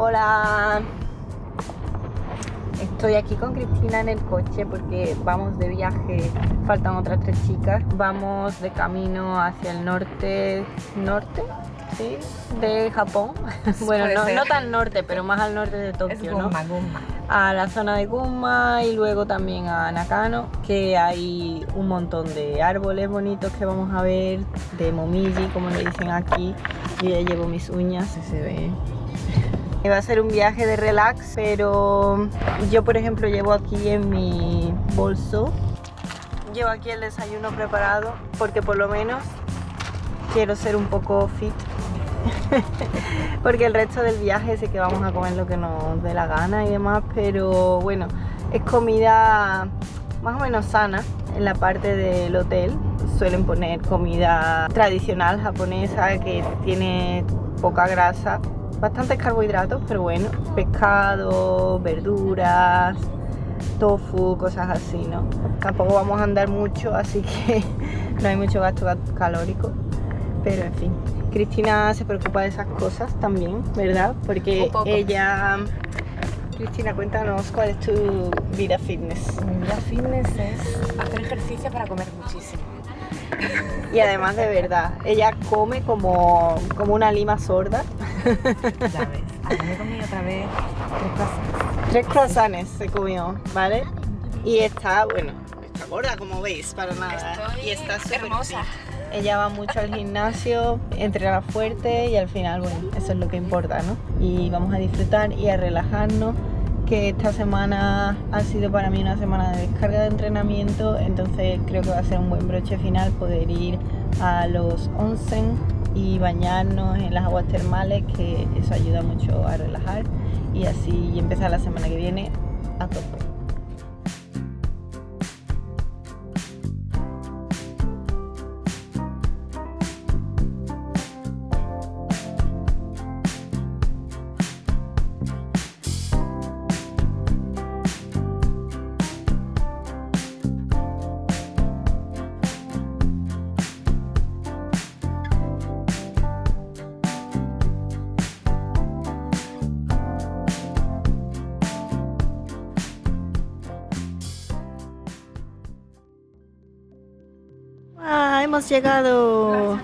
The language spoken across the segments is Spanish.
Hola, estoy aquí con Cristina en el coche porque vamos de viaje, faltan otras 3 chicas. Vamos de camino hacia el norte, ¿sí? De Japón. Bueno, no tan norte, pero más al norte de Tokio, es Gunma, ¿no? Gunma. A la zona de Gunma y luego también a Nakano, que hay un montón de árboles bonitos que vamos a ver, de momiji, como le dicen aquí. Yo ya llevo mis uñas, si se ve. Va a ser un viaje de relax, pero yo por ejemplo llevo aquí en mi bolso, llevo aquí el desayuno preparado porque por lo menos quiero ser un poco fit. Porque el resto del viaje sé que vamos a comer lo que nos dé la gana y demás, pero bueno, es comida más o menos sana. En la parte del hotel suelen poner comida tradicional japonesa que tiene poca grasa, bastantes carbohidratos, pero bueno, pescado, verduras, tofu, cosas así, ¿no? Tampoco vamos a andar mucho, así que no hay mucho gasto calórico, pero en fin. Cristina se preocupa de esas cosas también, ¿verdad? Porque ella... Cristina, cuéntanos cuál es tu vida fitness. Mi vida fitness es hacer ejercicio para comer muchísimo. Y además de verdad, ella come como una lima sorda. Ya ves, ahora me he comido otra vez 3 croissants se comió, ¿vale? Y está, bueno, está gorda como veis, para nada. Y está súper hermosa. fit. Ella va mucho al gimnasio, entrena fuerte y al final, bueno, eso es lo que importa, ¿no? Y vamos a disfrutar y a relajarnos, que esta semana ha sido para mí una semana de descarga de entrenamiento, entonces creo que va a ser un buen broche final poder ir a los onsen y bañarnos en las aguas termales, que eso ayuda mucho a relajar y así empezar la semana que viene a tope. Hemos llegado.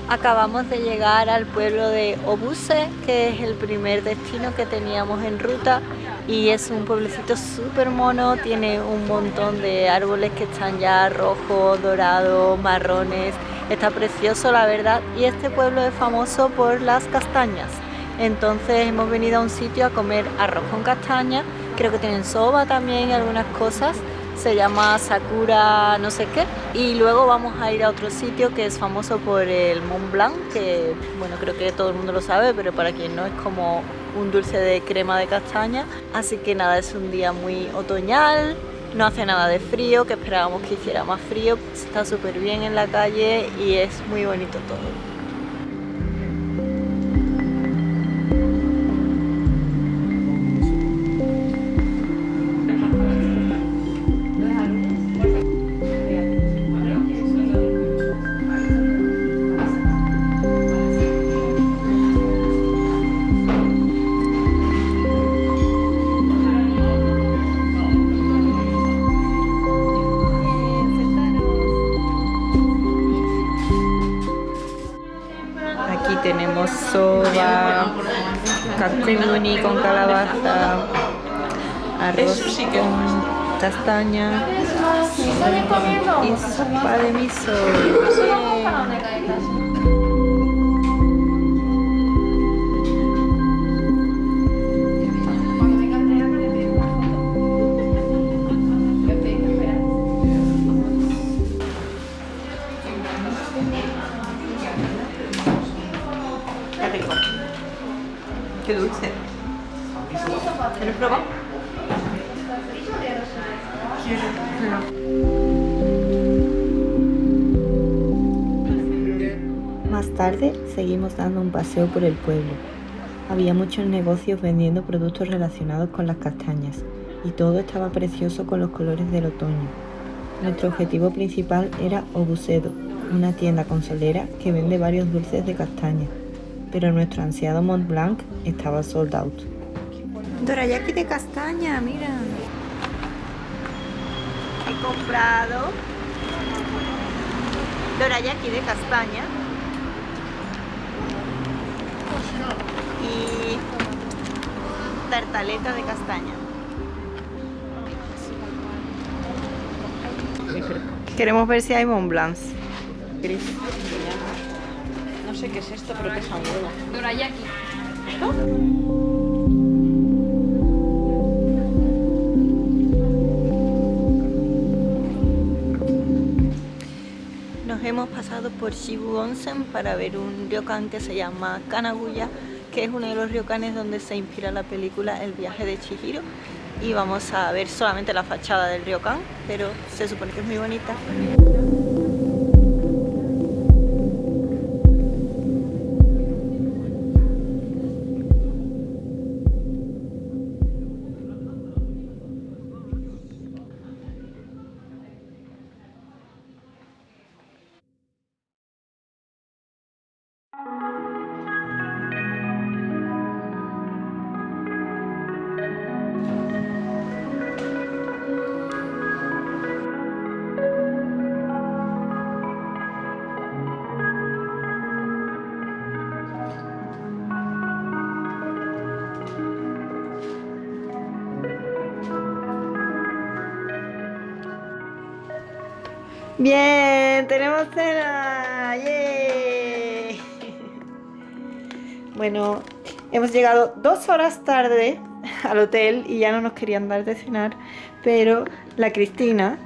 Acabamos de llegar al pueblo de Obuse, que es el primer destino que teníamos en ruta, y es un pueblecito súper mono, tiene un montón de árboles que están ya rojos, dorados, marrones, está precioso la verdad, y este pueblo es famoso por las castañas. Entonces hemos venido a un sitio a comer arroz con castaña, creo que tienen soba también y algunas cosas. Se llama Sakura no sé qué, y luego vamos a ir a otro sitio que es famoso por el Mont Blanc, que bueno, creo que todo el mundo lo sabe, pero para quien no es como un dulce de crema de castaña. Así que nada, es un día muy otoñal, no hace nada de frío, que esperábamos que hiciera más frío, está súper bien en la calle y es muy bonito todo. Tenemos soba, kakuni con calabaza, arroz con castaña y sopa de miso. Qué dulce. ¿Quieres probar? Más tarde seguimos dando un paseo por el pueblo. Había muchos negocios vendiendo productos relacionados con las castañas y todo estaba precioso con los colores del otoño. Nuestro objetivo principal era Obusedo, una tienda consolera que vende varios dulces de castaña, pero nuestro ansiado Mont Blanc estaba sold out. Dorayaki de castaña, mira. He comprado dorayaki de castaña y tartaleta de castaña. Queremos ver si hay Mont Blancs. No sé qué es esto, pero pesa un huevo. Dorayaki. Nos hemos pasado por Shibu Onsen para ver un ryokan que se llama Kanaguya, que es uno de los ryokanes donde se inspira la película El viaje de Chihiro, y vamos a ver solamente la fachada del ryokan, pero se supone que es muy bonita. Bien, tenemos cena. ¡Yay! Bueno, hemos llegado 2 horas tarde al hotel y ya no nos querían dar de cenar, pero la Cristina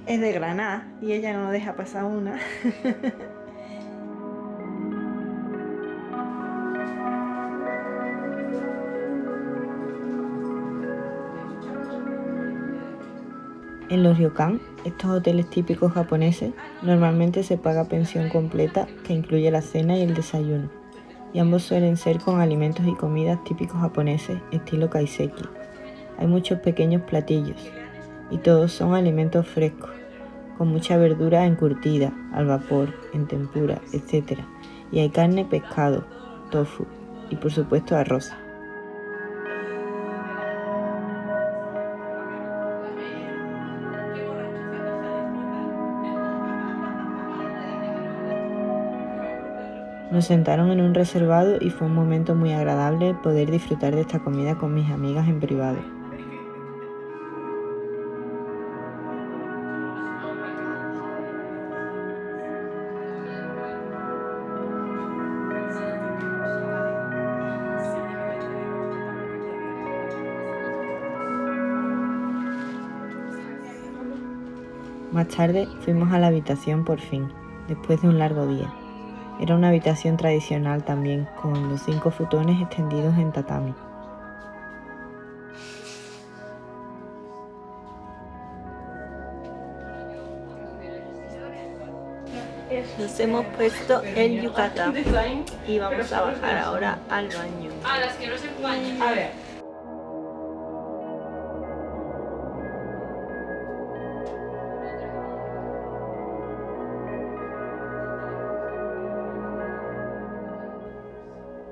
es de Granada y ella no nos deja pasar una. En los ryokan, estos hoteles típicos japoneses, normalmente se paga pensión completa que incluye la cena y el desayuno, y ambos suelen ser con alimentos y comidas típicos japoneses estilo kaiseki. Hay muchos pequeños platillos, y todos son alimentos frescos, con mucha verdura encurtida, al vapor, en tempura, etc. Y hay carne, pescado, tofu y por supuesto arroz. Nos sentaron en un reservado y fue un momento muy agradable poder disfrutar de esta comida con mis amigas en privado. Más tarde fuimos a la habitación por fin, después de un largo día. Era una habitación tradicional también, con los 5 futones extendidos en tatami. Nos hemos puesto el yukata y vamos a bajar ahora al baño. Las que no se bañen. A ver.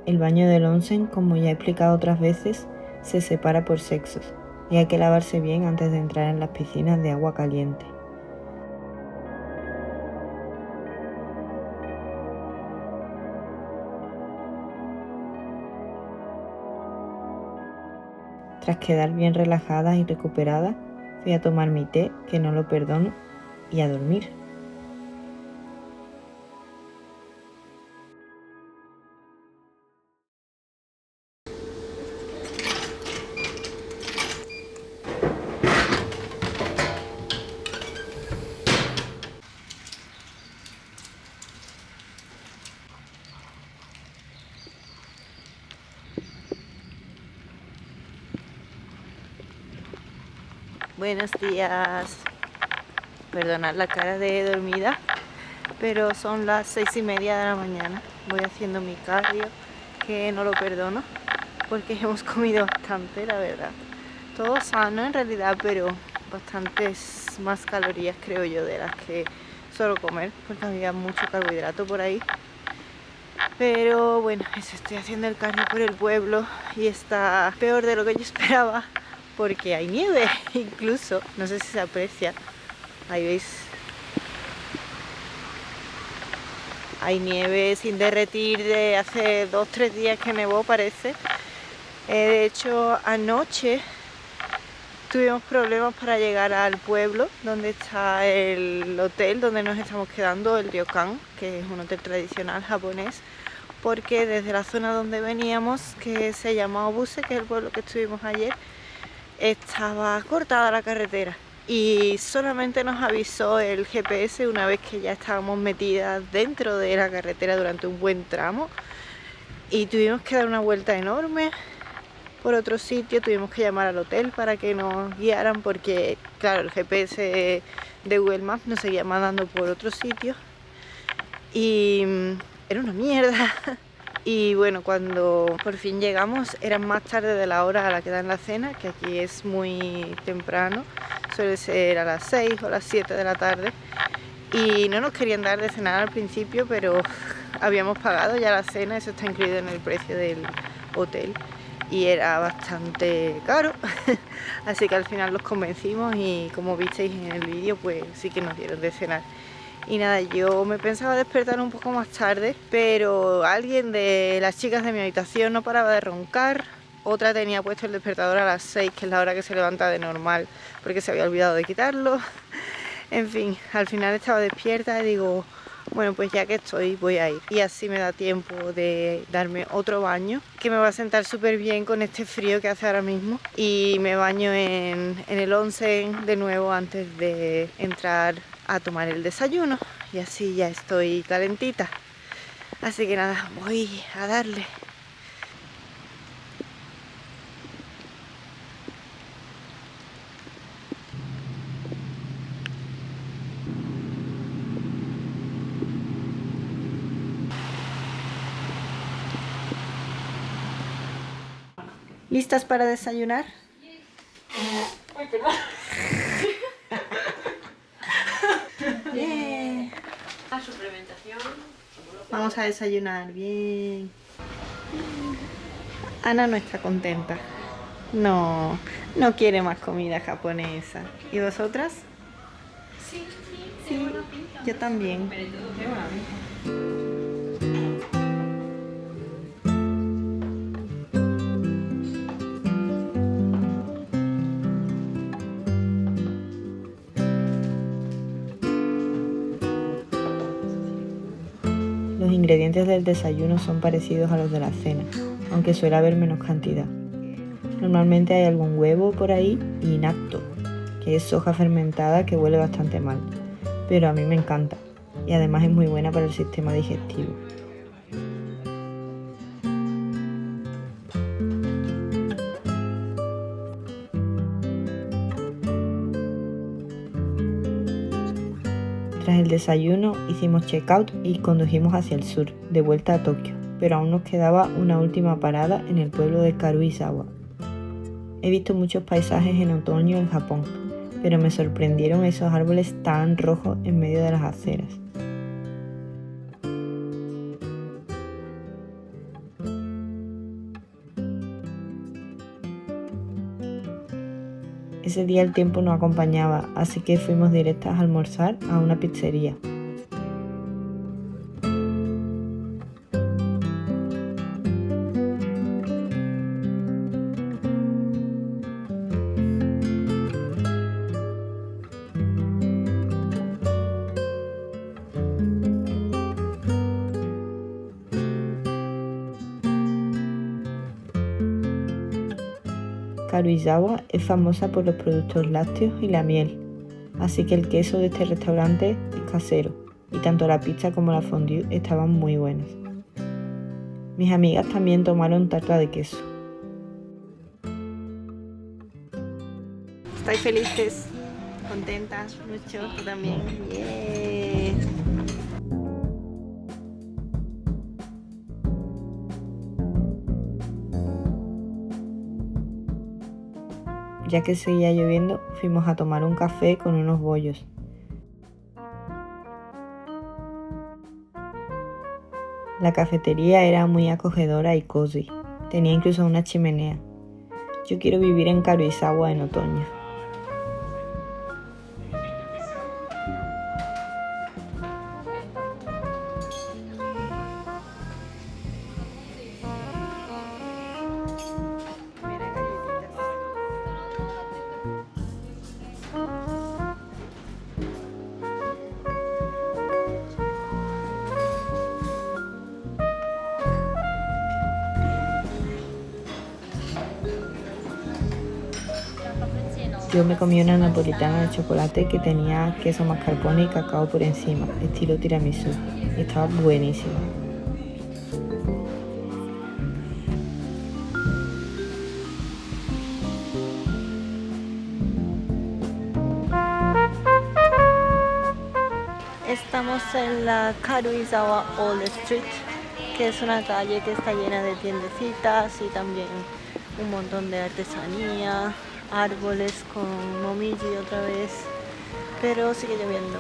El baño del onsen, como ya he explicado otras veces, se separa por sexos y hay que lavarse bien antes de entrar en las piscinas de agua caliente. Tras quedar bien relajada y recuperada, fui a tomar mi té, que no lo perdono, y a dormir. Buenos días. Perdonad la cara de dormida, pero son las 6:30 de la mañana. Voy haciendo mi cardio, que no lo perdono, porque hemos comido bastante, la verdad. Todo sano en realidad, pero bastantes más calorías, creo yo, de las que suelo comer, porque había mucho carbohidrato por ahí. Pero bueno, eso, estoy haciendo el cardio por el pueblo y está peor de lo que yo esperaba, porque hay nieve, incluso, no sé si se aprecia, ahí veis, hay nieve sin derretir de hace 2-3 días que nevó, parece. De hecho, anoche tuvimos problemas para llegar al pueblo donde está el hotel donde nos estamos quedando, el Ryokan, que es un hotel tradicional japonés, porque desde la zona donde veníamos, que se llama Obuse, que es el pueblo que estuvimos ayer, estaba cortada la carretera y solamente nos avisó el GPS una vez que ya estábamos metidas dentro de la carretera durante un buen tramo, y tuvimos que dar una vuelta enorme por otro sitio. Tuvimos que llamar al hotel para que nos guiaran, porque claro, el GPS de Google Maps nos seguía mandando por otro sitio y era una mierda. Y bueno, cuando por fin llegamos eran más tarde de la hora a la que dan la cena, que aquí es muy temprano, suele ser a las 6 o a las 7 de la tarde, y no nos querían dar de cenar al principio, pero habíamos pagado ya la cena, eso está incluido en el precio del hotel y era bastante caro, así que al final los convencimos y, como visteis en el vídeo, pues sí que nos dieron de cenar. Y nada, yo me pensaba despertar un poco más tarde, pero alguien de las chicas de mi habitación no paraba de roncar. Otra tenía puesto el despertador a las 6, que es la hora que se levanta de normal, porque se había olvidado de quitarlo. En fin, al final estaba despierta y digo, bueno, pues ya que estoy, voy a ir. Y así me da tiempo de darme otro baño, que me va a sentar súper bien con este frío que hace ahora mismo. Y me baño en el onsen de nuevo antes de entrar a tomar el desayuno. Y así ya estoy calentita. Así que nada, voy a darle. ¿Listas para desayunar? Uy, perdón. Bien. La suplementación. Vamos a desayunar, bien. Ana no está contenta. No quiere más comida japonesa. ¿Y vosotras? Sí, Sí, yo también. Los ingredientes del desayuno son parecidos a los de la cena, aunque suele haber menos cantidad. Normalmente hay algún huevo por ahí y natto, que es soja fermentada que huele bastante mal, pero a mí me encanta y además es muy buena para el sistema digestivo. Tras el desayuno hicimos check-out y condujimos hacia el sur, de vuelta a Tokio, pero aún nos quedaba una última parada en el pueblo de Karuizawa. He visto muchos paisajes en otoño en Japón, pero me sorprendieron esos árboles tan rojos en medio de las aceras. Ese día el tiempo no acompañaba, así que fuimos directas a almorzar a una pizzería. Karuizawa es famosa por los productos lácteos y la miel, así que el queso de este restaurante es casero, y tanto la pizza como la fondue estaban muy buenas. Mis amigas también tomaron tarta de queso. ¿Estáis felices? ¿Contentas? Mucho, tú también. Yeah. Ya que seguía lloviendo, fuimos a tomar un café con unos bollos. La cafetería era muy acogedora y cozy. Tenía incluso una chimenea. Yo quiero vivir en Karuizawa en otoño. Yo me comí una napolitana de chocolate que tenía queso mascarpone y cacao por encima, estilo tiramisú, y estaba buenísima. Estamos en la Karuizawa Old Street, que es una calle que está llena de tiendecitas y también un montón de artesanía, árboles con momiji otra vez, pero sigue lloviendo.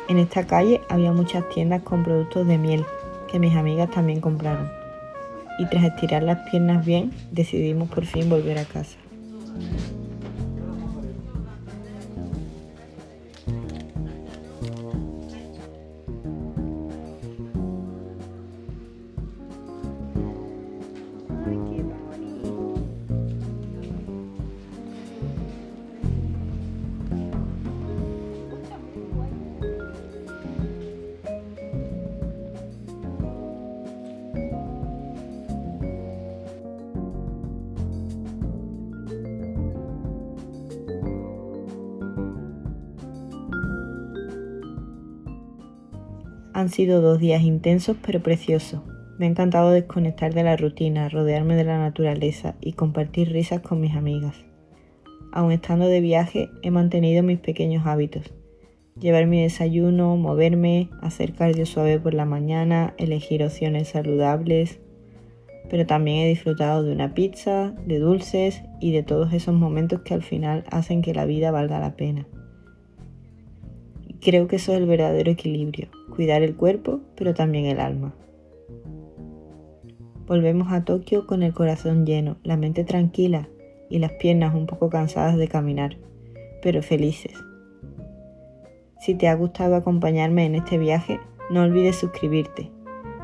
En esta calle había muchas tiendas con productos de miel, que mis amigas también compraron. Y tras estirar las piernas bien, decidimos por fin volver a casa. Han sido 2 días intensos pero preciosos. Me ha encantado desconectar de la rutina, rodearme de la naturaleza y compartir risas con mis amigas. Aun estando de viaje, he mantenido mis pequeños hábitos. Llevar mi desayuno, moverme, hacer cardio suave por la mañana, elegir opciones saludables. Pero también he disfrutado de una pizza, de dulces y de todos esos momentos que al final hacen que la vida valga la pena. Creo que eso es el verdadero equilibrio, cuidar el cuerpo, pero también el alma. Volvemos a Tokio con el corazón lleno, la mente tranquila y las piernas un poco cansadas de caminar, pero felices. Si te ha gustado acompañarme en este viaje, no olvides suscribirte.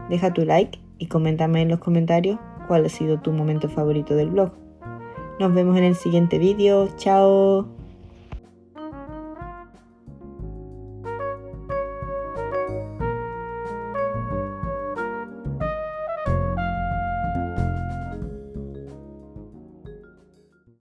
Deja tu like y coméntame en los comentarios cuál ha sido tu momento favorito del vlog. Nos vemos en el siguiente vídeo. ¡Chao!